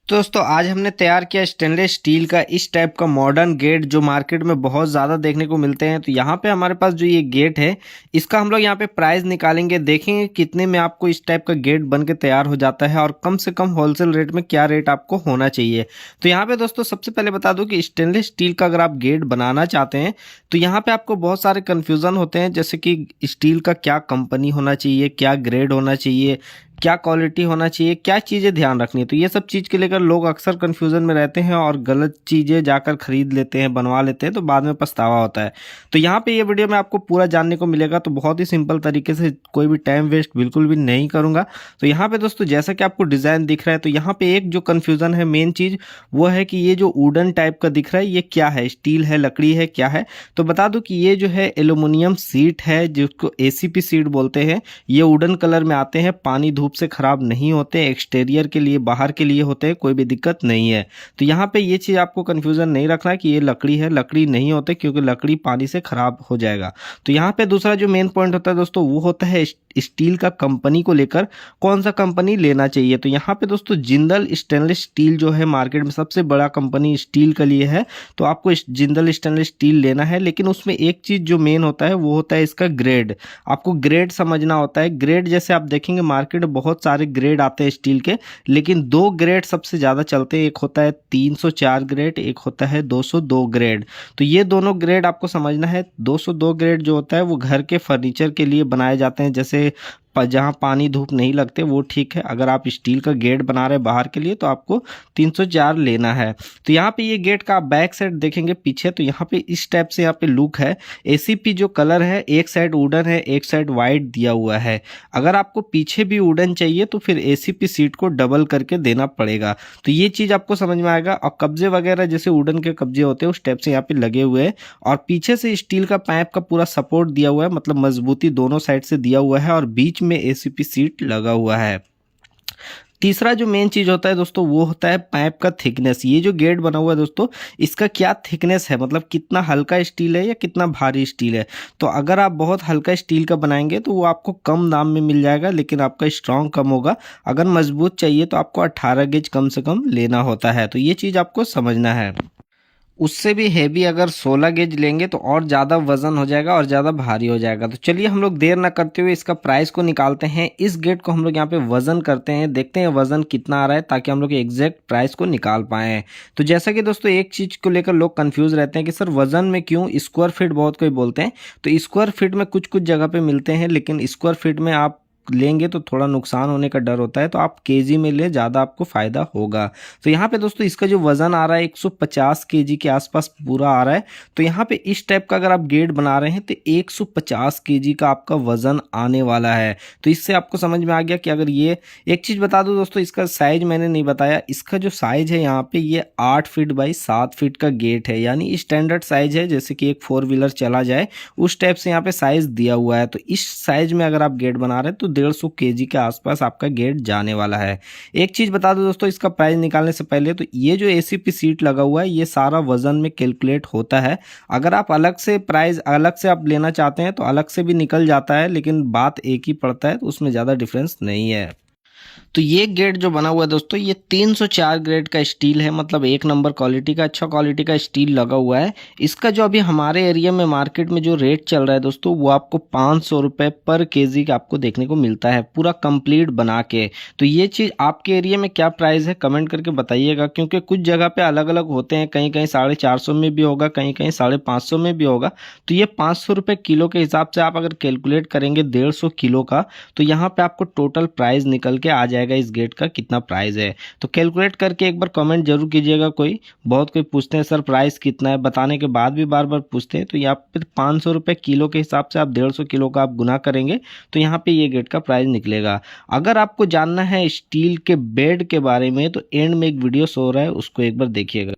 तो दोस्तों आज हमने तैयार किया स्टेनलेस स्टील का इस टाइप का मॉडर्न गेट जो मार्केट में बहुत ज़्यादा देखने को मिलते हैं। तो यहाँ पे हमारे पास जो ये गेट है इसका हम लोग यहाँ पे प्राइस निकालेंगे, देखेंगे कितने में आपको इस टाइप का गेट बन के तैयार हो जाता है और कम से कम होलसेल रेट में क्या रेट आपको होना चाहिए। तो यहाँ पे दोस्तों सबसे पहले बता दूँ कि स्टेनलेस स्टील का अगर आप गेट बनाना चाहते हैं तो यहाँ पे आपको बहुत सारे कन्फ्यूज़न होते हैं, जैसे कि स्टील का क्या कंपनी होना चाहिए, क्या ग्रेड होना चाहिए, क्या क्वालिटी होना चाहिए, क्या चीज़ें ध्यान रखनी है। तो ये सब चीज़ के लेकर लोग अक्सर कन्फ्यूज़न में रहते हैं और गलत चीज़ें जाकर खरीद लेते हैं, बनवा लेते हैं, तो बाद में पछतावा होता है। तो यहाँ पे ये वीडियो में आपको पूरा जानने को मिलेगा, तो बहुत ही सिंपल तरीके से, कोई भी टाइम वेस्ट बिल्कुल भी नहीं करूँगा। तो यहाँ पे दोस्तों जैसा कि आपको डिज़ाइन दिख रहा है, तो यहाँ पे एक जो कन्फ्यूज़न है मेन चीज़ वो है कि ये जो वुडन टाइप का दिख रहा है ये क्या है, स्टील है, लकड़ी है, क्या है। तो बता दूँ कि ये जो है एल्यूमिनियम सीट है जिसको ACP सीट बोलते हैं। ये वुडन कलर में आते हैं, पानी धूप से खराब नहीं होते, एक्सटीरियर के लिए, बाहर के लिए होते हैं, कोई भी दिक्कत नहीं है। तो यहाँ पे ये चीज़ आपको कंफ्यूजन नहीं रखना है कि ये लकड़ी है, लकड़ी नहीं होते, क्योंकि लकड़ी पानी से खराब हो जाएगा। तो यहाँ पे दूसरा जो मेन पॉइंट होता है दोस्तों वो होता है स्टील का कंपनी को लेकर, कौन सा कंपनी लेना चाहिए। तो यहाँ पे दोस्तों जिंदल स्टेनलेस स्टील जो है मार्केट में सबसे बड़ा कंपनी स्टील के लिए है, तो आपको जिंदल स्टेनलेस स्टील लेना है। लेकिन उसमें एक चीज़ जो मेन होता है वो होता है इसका ग्रेड। आपको ग्रेड समझना होता है। ग्रेड जैसे आप देखेंगे मार्केट में बहुत सारे ग्रेड आते हैं स्टील के, लेकिन दो ग्रेड सबसे ज़्यादा चलते हैं। एक होता है 304 ग्रेड, एक होता है 202 ग्रेड। तो ये दोनों ग्रेड आपको समझना है। 202 ग्रेड जो होता है वो घर के फर्नीचर के लिए बनाए जाते हैं, जैसे जहाँ पानी धूप नहीं लगते वो ठीक है। अगर आप स्टील का गेट बना रहे हैं बाहर के लिए तो आपको 304 लेना है। तो यहाँ पे ये गेट का आप बैक साइड देखेंगे पीछे, तो यहाँ पे इस टाइप से यहाँ पे लुक है। ACP जो कलर है एक साइड वुडन है, एक साइड वाइट दिया हुआ है। अगर आपको पीछे भी वुडन चाहिए तो फिर ACP सीट को डबल करके देना पड़ेगा। तो ये चीज़ आपको समझ में आएगा। और कब्जे वगैरह जैसे वुडन के कब्जे होते हैं उस टाइप से यहाँ पे लगे हुए हैं, और पीछे से स्टील का पाइप का पूरा सपोर्ट दिया हुआ है, मतलब मजबूती दोनों साइड से दिया हुआ है, और बीच में ACP सीट लगा हुआ है। तीसरा जो मेन चीज होता है दोस्तों वो होता है पाइप का थिकनेस। ये जो गेट बना हुआ है दोस्तों इसका क्या थिकनेस है, मतलब कितना हल्का स्टील है या कितना भारी स्टील है। तो अगर आप बहुत हल्का स्टील का बनाएंगे तो वो आपको कम दाम में मिल जाएगा, लेकिन आपका स्ट्रॉन्ग कम होगा। अगर मजबूत चाहिए तो आपको 18 गेज कम से कम लेना होता है। तो ये चीज़ आपको समझना है। उससे भी हैवी अगर 16 गेज लेंगे तो और ज़्यादा वजन हो जाएगा और ज़्यादा भारी हो जाएगा। तो चलिए हम लोग देर ना करते हुए इसका प्राइस को निकालते हैं। इस गेट को हम लोग यहाँ पे वजन करते हैं, देखते हैं वजन कितना आ रहा है, ताकि हम लोग एग्जैक्ट प्राइस को निकाल पाएँ। तो जैसा कि दोस्तों एक चीज़ को लेकर लोग कन्फ्यूज़ रहते हैं कि सर वजन में क्यों, स्क्वायर फीट बहुत कोई बोलते हैं। तो स्क्वायर फीट में कुछ कुछ जगह पे मिलते हैं, लेकिन स्क्वायर फीट में आप लेंगे तो थोड़ा नुकसान होने का डर होता है। तो आप केजी में ले, ज़्यादा आपको फ़ायदा होगा। तो यहाँ पे दोस्तों इसका जो वज़न आ रहा है 150 केजी के आसपास पूरा आ रहा है। तो यहाँ पे इस टाइप का अगर आप गेट बना रहे हैं तो 150 केजी का आपका वज़न आने वाला है। तो इससे आपको समझ में आ गया कि अगर ये, एक चीज़ बता दूँ दोस्तों, इसका साइज मैंने नहीं बताया। इसका जो साइज है यहाँ पे ये 8 फीट बाई 7 फीट का गेट है, यानी स्टैंडर्ड साइज है। जैसे कि एक 4 व्हीलर चला जाए उस टाइप से यहाँ पे साइज दिया हुआ है। तो इस साइज में अगर आप गेट बना रहे हैं तो 150 केजी के आसपास आपका गेट जाने वाला है। एक चीज बता दो दोस्तों, इसका प्राइस निकालने से पहले, तो ये जो ACP सीट लगा हुआ है ये सारा वजन में कैलकुलेट होता है। अगर आप अलग से प्राइस अलग से आप लेना चाहते हैं तो अलग से भी निकल जाता है, लेकिन बात एक ही पड़ता है, तो उसमें ज़्यादा डिफरेंस नहीं है। तो ये गेट जो बना हुआ है दोस्तों ये 304 ग्रेड का स्टील है, मतलब एक नंबर क्वालिटी का, अच्छा क्वालिटी का स्टील लगा हुआ है। इसका जो अभी हमारे एरिया में मार्केट में जो रेट चल रहा है दोस्तों वो आपको 500 रुपये पर केजी का आपको देखने को मिलता है, पूरा कंप्लीट बना के। तो ये चीज़ आपके एरिया में क्या प्राइस है कमेंट करके बताइएगा, क्योंकि कुछ जगह पे अलग अलग होते हैं, कहीं कहीं 450 में भी होगा, कहीं कहीं 550 में भी होगा। तो ये 500 रुपये किलो के हिसाब से आप अगर कैलकुलेट करेंगे 150 किलो का, तो यहाँ पे आपको टोटल प्राइस निकल के आ जाएगा इस गेट का कितना प्राइस है। तो कैलकुलेट करके एक बार कमेंट जरूर कीजिएगा। बहुत कोई पूछते हैं सर प्राइस कितना है, बताने के बाद भी बार बार पूछते हैं। तो यहाँ पे 500 रुपये किलो के हिसाब से आप 150 किलो का आप गुना करेंगे तो यहाँ पे ये गेट का प्राइस निकलेगा। अगर आपको जानना है स्टील के बेड के बारे में तो एंड में एक वीडियो शो हो रहा है, उसको एक बार देखिएगा।